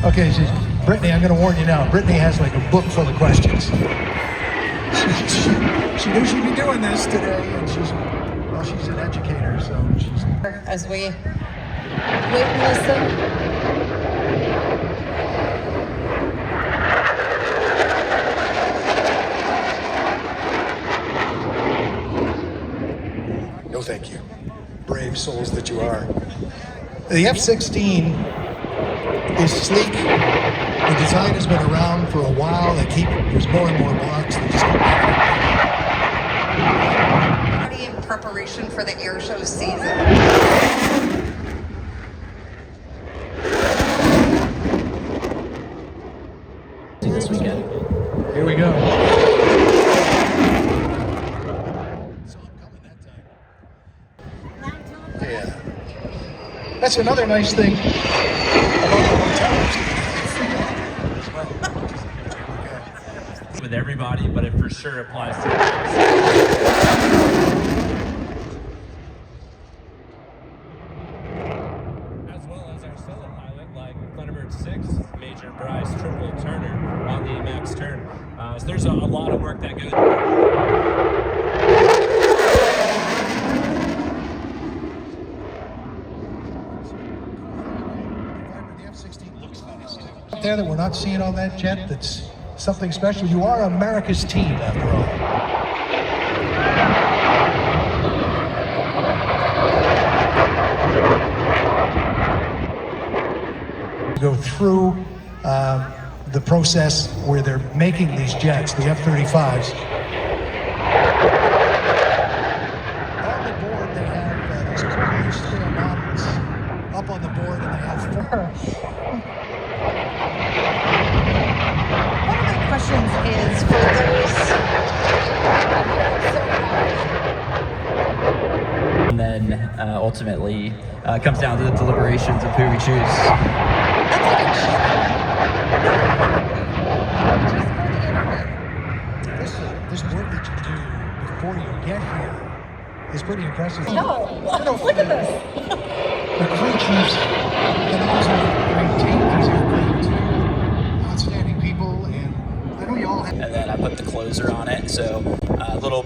Okay, Brittany, I'm going to warn you now. Brittany has like a book full of questions. She knew she'd be doing this today, and she's an educator, so she's... As we wait and listen. No, thank you. Brave souls that you are. The F-16 is sleek. The design has been around for a while. There's more and more blocks. They just Already in preparation for the airshow season. This weekend. Here we go. Yeah. That's another nice thing about the hotels. With everybody, but it for sure applies to as well as our solo pilot like Thunderbird 6, Major Bryce, Triple Turner on the max turn. So there's a lot of work that goes. There that we're not seeing on that jet, that's something special. You are America's team, after all. Go through the process where they're making these jets, the F-35s. On the board, they have these large-scale models up on the board, and they have four. Questions is for those. And then ultimately it comes down to the deliberations of who we choose. This work that you do before you get here is pretty impressive. No, look at this. The crew chiefs can also maintain these airplanes. Outstanding people, and I know you all have... And then I put the closer on it, so a little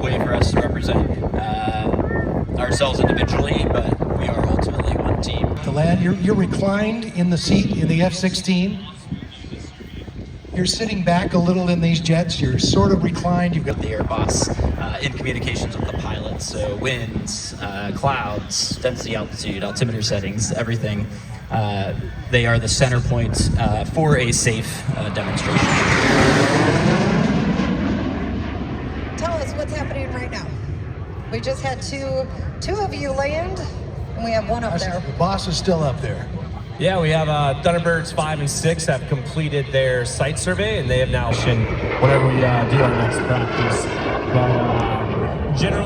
way for us to represent ourselves individually, but we are ultimately one team. To land, you're reclined in the seat in the F-16. You're sitting back a little in these jets. You're sort of reclined. You've got The air boss in communications with the pilots, so winds, clouds, density, altitude, altimeter settings, everything. They are the center points for a safe demonstration. Tell us what's happening right now. We just had two of you land, and we have one up there. The boss is still up there. Yeah, we have Thunderbirds 5 and 6 have completed their site survey, and they have now whenever we do our next practice. But generally